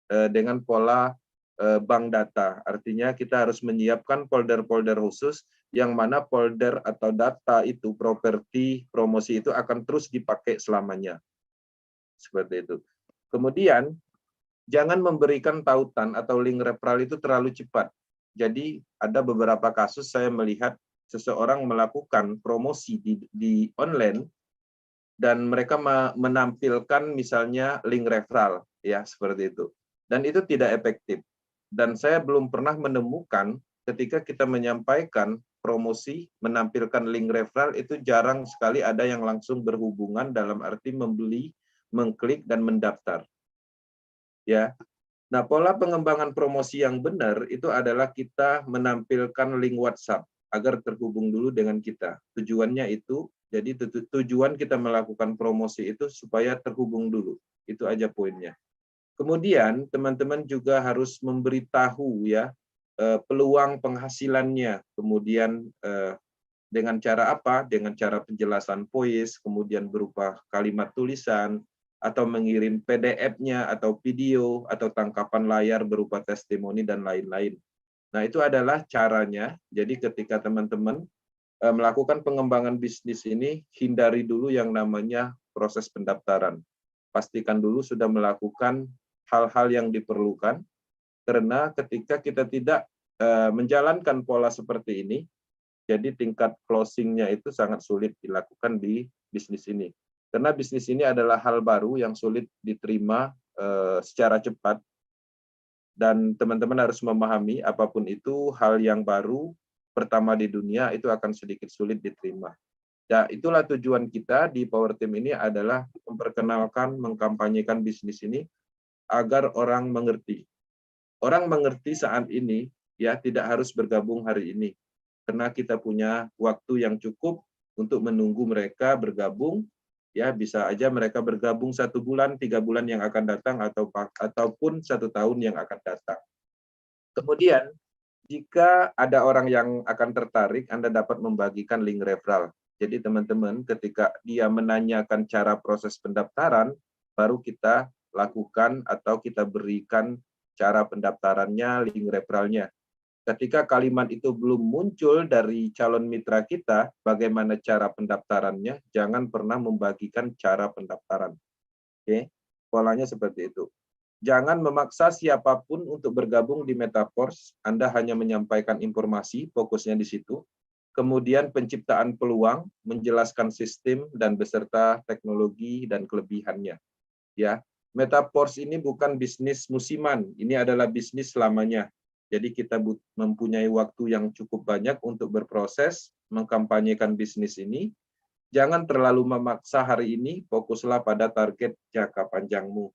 dengan pola bank data. Artinya kita harus menyiapkan folder-folder khusus yang mana folder atau data itu, properti promosi itu akan terus dipakai selamanya. Seperti itu. Kemudian jangan memberikan tautan atau link referral itu terlalu cepat. Jadi ada beberapa kasus saya melihat seseorang melakukan promosi di online dan mereka menampilkan misalnya link referral, ya seperti itu. Dan itu tidak efektif. Dan saya belum pernah menemukan ketika kita menyampaikan promosi menampilkan link referral itu jarang sekali ada yang langsung berhubungan dalam arti membeli, mengklik dan mendaftar. Ya. Nah, pola pengembangan promosi yang benar itu adalah kita menampilkan link WhatsApp agar terhubung dulu dengan kita. Tujuannya itu, jadi tujuan kita melakukan promosi itu supaya terhubung dulu. Itu aja poinnya. Kemudian teman-teman juga harus memberitahu ya peluang penghasilannya. Kemudian dengan cara apa? Dengan cara penjelasan voice, kemudian berupa kalimat tulisan, atau mengirim PDF-nya, atau video, atau tangkapan layar berupa testimoni, dan lain-lain. Nah, itu adalah caranya. Jadi ketika teman-teman melakukan pengembangan bisnis ini, hindari dulu yang namanya proses pendaftaran. Pastikan dulu sudah melakukan hal-hal yang diperlukan, karena ketika kita tidak menjalankan pola seperti ini, jadi tingkat closing-nya itu sangat sulit dilakukan di bisnis ini. Karena bisnis ini adalah hal baru yang sulit diterima secara cepat, dan teman-teman harus memahami apapun itu hal yang baru pertama di dunia itu akan sedikit sulit diterima. Ya, itulah tujuan kita di Power Team ini adalah memperkenalkan, mengkampanyekan bisnis ini agar orang mengerti. Orang mengerti saat ini, ya tidak harus bergabung hari ini. Karena kita punya waktu yang cukup untuk menunggu mereka bergabung. Ya, bisa aja mereka bergabung 1 bulan, 3 bulan yang akan datang, ataupun 1 tahun yang akan datang. Kemudian, jika ada orang yang akan tertarik, Anda dapat membagikan link referral. Jadi teman-teman, ketika dia menanyakan cara proses pendaftaran, baru kita lakukan atau kita berikan cara pendaftarannya, link referralnya. Ketika kalimat itu belum muncul dari calon mitra kita, bagaimana cara pendaftarannya, jangan pernah membagikan cara pendaftaran. Oke, polanya seperti itu. Jangan memaksa siapapun untuk bergabung di Metaforce. Anda hanya menyampaikan informasi, fokusnya di situ. Kemudian penciptaan peluang, menjelaskan sistem dan beserta teknologi dan kelebihannya. Ya, Metaforce ini bukan bisnis musiman, ini adalah bisnis selamanya. Jadi kita mempunyai waktu yang cukup banyak untuk berproses, mengkampanyekan bisnis ini. Jangan terlalu memaksa hari ini, fokuslah pada target jangka panjangmu.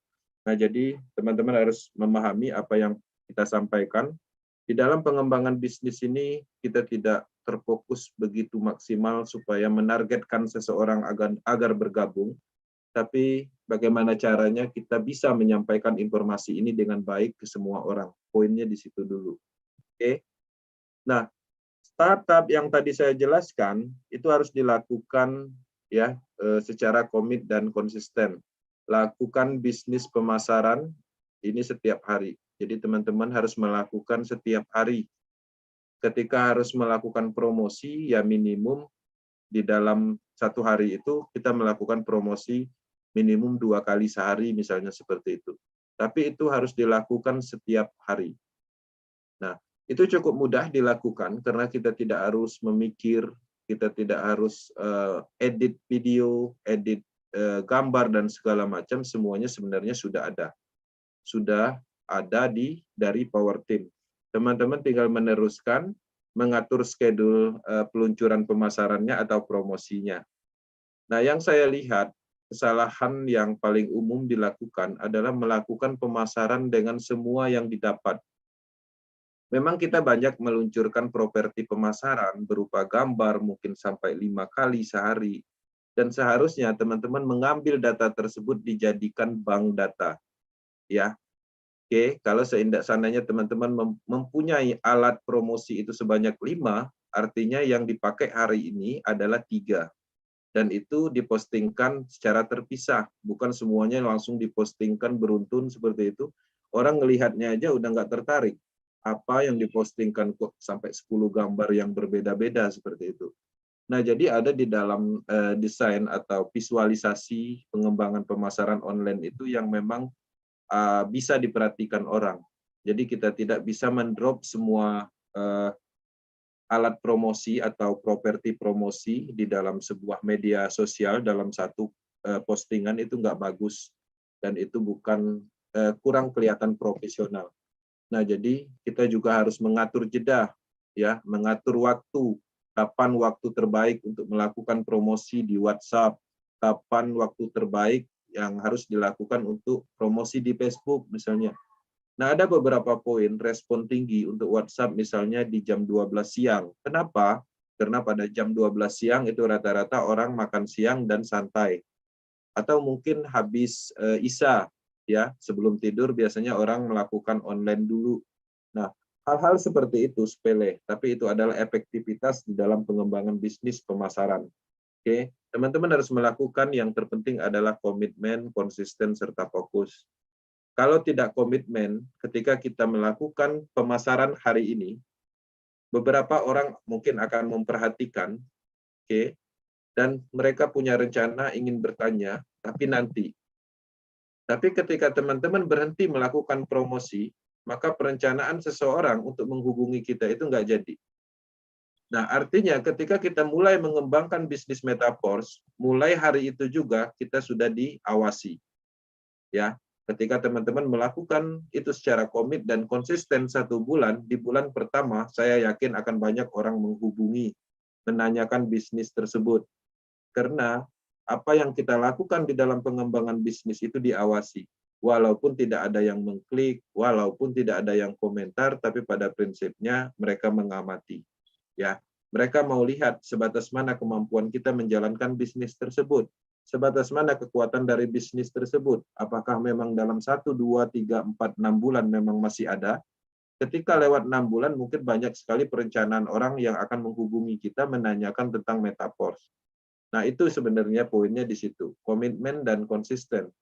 Nah, jadi teman-teman harus memahami apa yang kita sampaikan. Di dalam pengembangan bisnis ini, kita tidak terfokus begitu maksimal supaya menargetkan seseorang agar bergabung, tapi bagaimana caranya kita bisa menyampaikan informasi ini dengan baik ke semua orang. Poinnya di situ dulu. Oke. Nah, startup yang tadi saya jelaskan itu harus dilakukan ya secara komit dan konsisten. Lakukan bisnis pemasaran ini setiap hari. Jadi teman-teman harus melakukan setiap hari. Ketika harus melakukan promosi, ya minimum di dalam 1 hari itu kita melakukan promosi minimum 2 kali sehari misalnya seperti itu. Tapi itu harus dilakukan setiap hari. Nah, itu cukup mudah dilakukan karena kita tidak harus memikir, kita tidak harus edit video, edit gambar dan segala macam, semuanya sebenarnya sudah ada. Sudah ada dari Power Team. Teman-teman tinggal meneruskan, mengatur schedule peluncuran pemasarannya atau promosinya. Nah, yang saya lihat, kesalahan yang paling umum dilakukan adalah melakukan pemasaran dengan semua yang didapat. Memang kita banyak meluncurkan properti pemasaran berupa gambar mungkin sampai 5 kali sehari. Dan seharusnya teman-teman mengambil data tersebut dijadikan bank data. Ya, oke, kalau seandainya teman-teman mempunyai alat promosi itu sebanyak 5, artinya yang dipakai hari ini adalah 3. Dan itu dipostingkan secara terpisah, bukan semuanya langsung dipostingkan beruntun seperti itu. Orang ngelihatnya aja udah nggak tertarik. Apa yang dipostingkan kok sampai 10 gambar yang berbeda-beda seperti itu. Nah, jadi ada di dalam desain atau visualisasi pengembangan pemasaran online itu yang memang bisa diperhatikan orang. Jadi kita tidak bisa mendrop semua alat promosi atau properti promosi di dalam sebuah media sosial dalam satu postingan. Itu nggak bagus dan itu bukan kurang kelihatan profesional. Nah, jadi kita juga harus mengatur jeda, ya, mengatur waktu, kapan waktu terbaik untuk melakukan promosi di WhatsApp, kapan waktu terbaik yang harus dilakukan untuk promosi di Facebook misalnya. Nah, ada beberapa poin respon tinggi untuk WhatsApp misalnya di jam 12 siang. Kenapa? Karena pada jam 12 siang itu rata-rata orang makan siang dan santai. Atau mungkin habis Isya, ya, sebelum tidur biasanya orang melakukan online dulu. Nah, hal-hal seperti itu sepele, tapi itu adalah efektivitas di dalam pengembangan bisnis pemasaran. Oke, teman-teman harus melakukan, yang terpenting adalah komitmen, konsisten, serta fokus. Kalau tidak komitmen, ketika kita melakukan pemasaran hari ini, beberapa orang mungkin akan memperhatikan, oke, dan mereka punya rencana ingin bertanya, tapi nanti. Tapi ketika teman-teman berhenti melakukan promosi, maka perencanaan seseorang untuk menghubungi kita itu nggak jadi. Nah, artinya ketika kita mulai mengembangkan bisnis Metaverse, mulai hari itu juga kita sudah diawasi. Ya, ketika teman-teman melakukan itu secara komit dan konsisten 1 bulan, di bulan pertama saya yakin akan banyak orang menghubungi, menanyakan bisnis tersebut. Karena apa yang kita lakukan di dalam pengembangan bisnis itu diawasi. Walaupun tidak ada yang mengklik, walaupun tidak ada yang komentar, tapi pada prinsipnya mereka mengamati. Ya, mereka mau lihat sebatas mana kemampuan kita menjalankan bisnis tersebut. Sebatas mana kekuatan dari bisnis tersebut. Apakah memang dalam 1, 2, 3, 4, 6 bulan memang masih ada. Ketika lewat 6 bulan, mungkin banyak sekali perencanaan orang yang akan menghubungi kita menanyakan tentang Metaverse. Nah, itu sebenarnya poinnya di situ. Komitmen dan konsisten.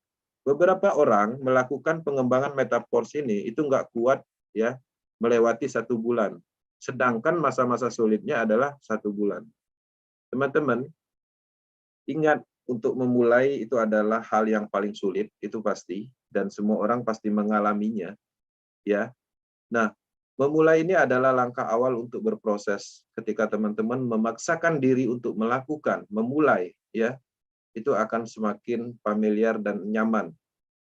Beberapa orang melakukan pengembangan Metaverse ini, itu nggak kuat, ya, melewati 1 bulan. Sedangkan masa-masa sulitnya adalah 1 bulan. Teman-teman, ingat, untuk memulai itu adalah hal yang paling sulit, itu pasti, dan semua orang pasti mengalaminya, ya. Nah, memulai ini adalah langkah awal untuk berproses. Ketika teman-teman memaksakan diri untuk melakukan, memulai, ya, itu akan semakin familiar dan nyaman.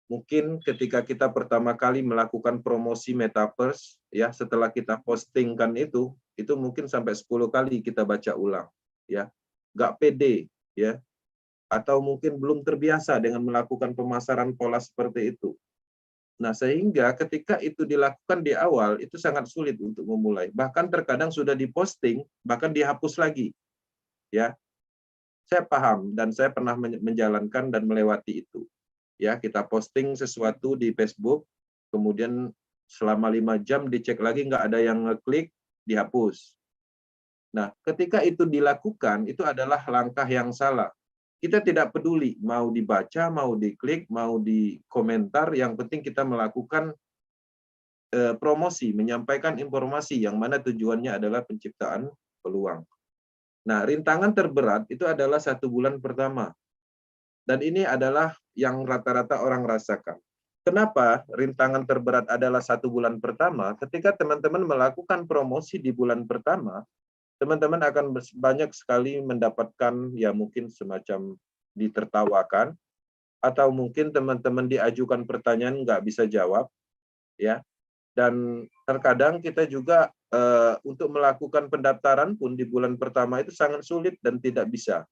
Mungkin ketika kita pertama kali melakukan promosi Metaverse, ya, setelah kita postingkan itu mungkin sampai 10 kali kita baca ulang, ya. Nggak pede, ya. Atau mungkin belum terbiasa dengan melakukan pemasaran pola seperti itu. Nah, sehingga ketika itu dilakukan di awal, itu sangat sulit untuk memulai. Bahkan terkadang sudah diposting, bahkan dihapus lagi. Ya, saya paham dan saya pernah menjalankan dan melewati itu. Ya, kita posting sesuatu di Facebook, kemudian selama 5 jam dicek lagi, nggak ada yang ngeklik, dihapus. Nah, ketika itu dilakukan, itu adalah langkah yang salah. Kita tidak peduli mau dibaca, mau diklik, mau dikomentar, yang penting kita melakukan promosi, menyampaikan informasi yang mana tujuannya adalah penciptaan peluang. Nah, rintangan terberat itu adalah 1 bulan pertama. Dan ini adalah yang rata-rata orang rasakan. Kenapa rintangan terberat adalah 1 bulan pertama? Ketika teman-teman melakukan promosi di bulan pertama, teman-teman akan banyak sekali mendapatkan, ya, mungkin semacam ditertawakan, atau mungkin teman-teman diajukan pertanyaan nggak bisa jawab, ya. Dan terkadang kita juga untuk melakukan pendaftaran pun di bulan pertama itu sangat sulit dan tidak bisa.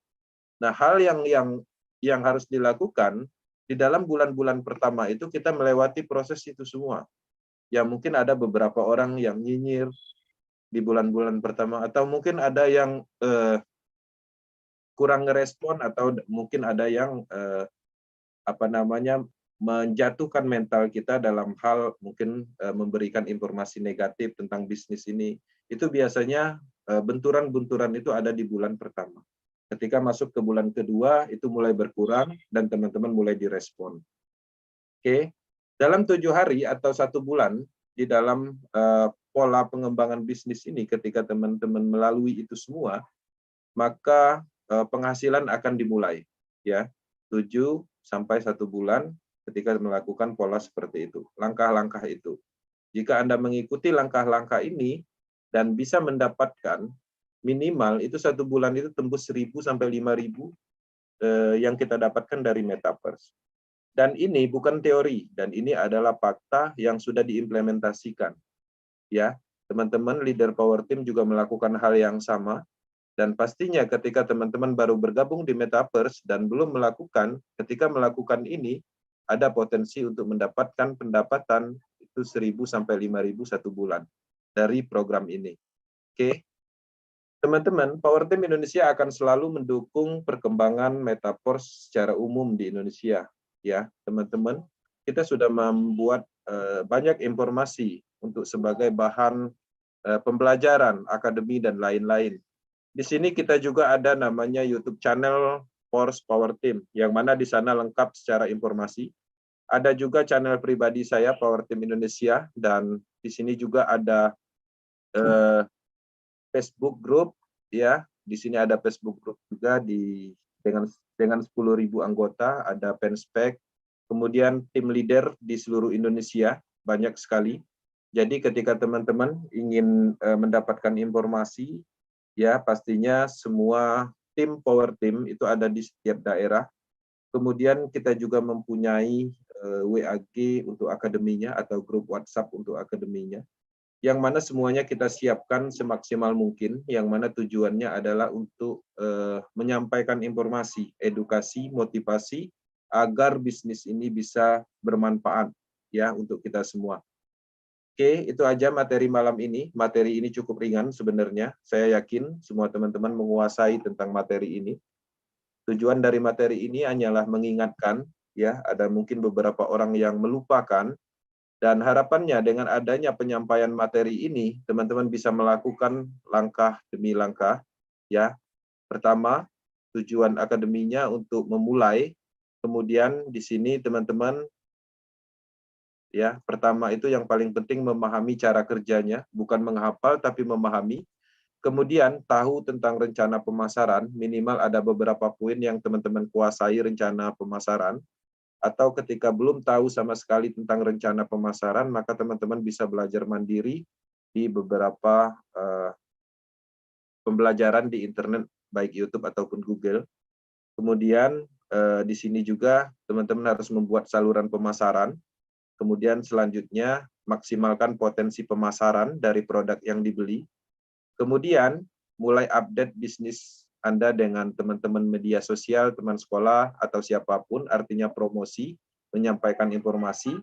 Nah, hal yang harus dilakukan di dalam bulan-bulan pertama itu kita melewati proses itu semua. Ya, mungkin ada beberapa orang yang nyinyir di bulan-bulan pertama, atau mungkin ada yang kurang ngerespon, atau mungkin ada yang menjatuhkan mental kita dalam hal mungkin memberikan informasi negatif tentang bisnis ini. Itu biasanya benturan-benturan itu ada di bulan pertama. Ketika masuk ke bulan kedua itu mulai berkurang dan teman-teman mulai direspon. Oke, dalam 7 hari atau 1 bulan di dalam pola pengembangan bisnis ini, ketika teman-teman melalui itu semua, maka penghasilan akan dimulai, ya. 7 sampai 1 bulan ketika melakukan pola seperti itu, langkah-langkah itu. Jika Anda mengikuti langkah-langkah ini dan bisa mendapatkan minimal itu 1 bulan itu tembus 1.000 sampai 5.000 yang kita dapatkan dari Metaverse. Dan ini bukan teori, dan ini adalah fakta yang sudah diimplementasikan. Ya, teman-teman leader Power Team juga melakukan hal yang sama. Dan pastinya ketika teman-teman baru bergabung di Metaverse dan belum melakukan, ketika melakukan ini, ada potensi untuk mendapatkan pendapatan itu 1.000 sampai 5.000 1 bulan dari program ini. Oke, teman-teman, Power Team Indonesia akan selalu mendukung perkembangan Metaverse secara umum di Indonesia. Ya, teman-teman, kita sudah membuat banyak informasi untuk sebagai bahan pembelajaran, akademi, dan lain-lain. Di sini kita juga ada namanya YouTube channel Force Power Team, yang mana di sana lengkap secara informasi. Ada juga channel pribadi saya, Power Team Indonesia, dan di sini juga ada Facebook Group, ya. Di sini ada Facebook Group juga dengan 10.000 anggota, ada Penspek, kemudian tim leader di seluruh Indonesia, banyak sekali. Jadi ketika teman-teman ingin mendapatkan informasi, ya pastinya semua tim Power Team itu ada di setiap daerah. Kemudian kita juga mempunyai WAG untuk akademinya atau grup WhatsApp untuk akademinya, yang mana semuanya kita siapkan semaksimal mungkin, yang mana tujuannya adalah untuk menyampaikan informasi, edukasi, motivasi, agar bisnis ini bisa bermanfaat ya untuk kita semua. Oke, itu aja materi malam ini. Materi ini cukup ringan sebenarnya. Saya yakin semua teman-teman menguasai tentang materi ini. Tujuan dari materi ini hanyalah mengingatkan, ya, ada mungkin beberapa orang yang melupakan, dan harapannya dengan adanya penyampaian materi ini, teman-teman bisa melakukan langkah demi langkah. Ya, pertama, tujuan akademinya untuk memulai. Kemudian di sini teman-teman, ya, pertama itu yang paling penting memahami cara kerjanya, bukan menghafal tapi memahami. Kemudian tahu tentang rencana pemasaran, minimal ada beberapa poin yang teman-teman kuasai rencana pemasaran. Atau ketika belum tahu sama sekali tentang rencana pemasaran, maka teman-teman bisa belajar mandiri di beberapa pembelajaran di internet, baik YouTube ataupun Google. Kemudian di sini juga teman-teman harus membuat saluran pemasaran. Kemudian selanjutnya maksimalkan potensi pemasaran dari produk yang dibeli. Kemudian mulai update bisnis Anda dengan teman-teman media sosial, teman sekolah, atau siapapun, artinya promosi, menyampaikan informasi.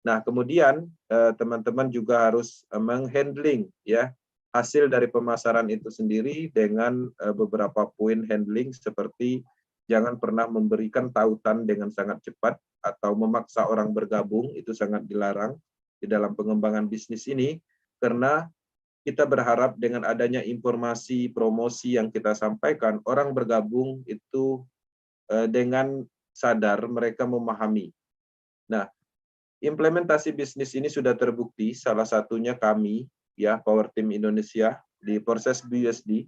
Nah, kemudian teman-teman juga harus menghandling ya hasil dari pemasaran itu sendiri dengan beberapa poin handling, seperti jangan pernah memberikan tautan dengan sangat cepat atau memaksa orang bergabung, itu sangat dilarang di dalam pengembangan bisnis ini, karena kita berharap dengan adanya informasi, promosi yang kita sampaikan, orang bergabung itu dengan sadar mereka memahami. Nah, implementasi bisnis ini sudah terbukti, salah satunya kami, ya, Power Team Indonesia, di proses BUSD,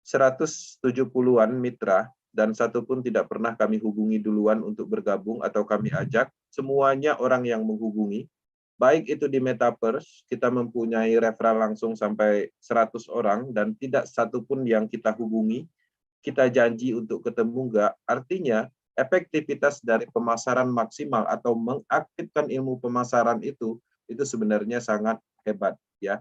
170-an mitra, dan satu pun tidak pernah kami hubungi duluan untuk bergabung atau kami ajak, semuanya orang yang menghubungi. Baik itu di Metaverse, kita mempunyai referral langsung sampai 100 orang, dan tidak satu pun yang kita hubungi, kita janji untuk ketemu enggak. Artinya, efektivitas dari pemasaran maksimal atau mengaktifkan ilmu pemasaran itu sebenarnya sangat hebat. Ya,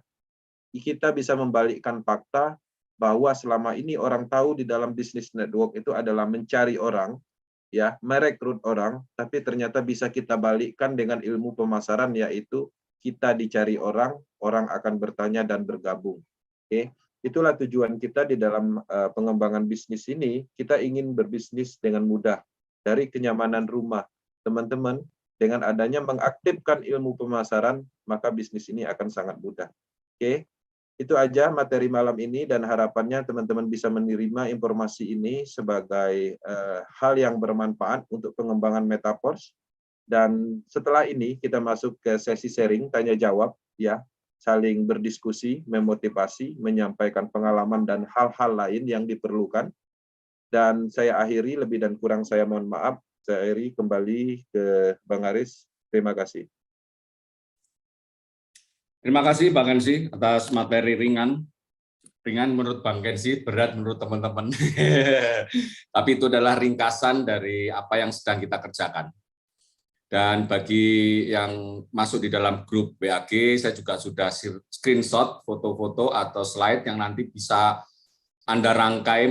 kita bisa membalikkan fakta bahwa selama ini orang tahu di dalam bisnis network itu adalah mencari orang, ya, merekrut orang, tapi ternyata bisa kita balikkan dengan ilmu pemasaran, yaitu kita dicari orang, orang akan bertanya dan bergabung. Oke, itulah tujuan kita di dalam pengembangan bisnis ini. Kita ingin berbisnis dengan mudah dari kenyamanan rumah. Teman-teman, dengan adanya mengaktifkan ilmu pemasaran, maka bisnis ini akan sangat mudah. Oke, itu aja materi malam ini, dan harapannya teman-teman bisa menerima informasi ini sebagai hal yang bermanfaat untuk pengembangan Metaverse. Dan setelah ini kita masuk ke sesi sharing, tanya jawab, ya, saling berdiskusi, memotivasi, menyampaikan pengalaman dan hal-hal lain yang diperlukan. Dan saya akhiri, lebih dan kurang saya mohon maaf. Saya akhiri kembali ke Bang Aris. Terima kasih. Terima kasih Bang Kensi atas materi ringan. Ringan menurut Bang Kensi, berat menurut teman-teman. Tapi itu adalah ringkasan dari apa yang sedang kita kerjakan. Dan bagi yang masuk di dalam grup BAG, saya juga sudah screenshot foto-foto atau slide yang nanti bisa Anda rangkai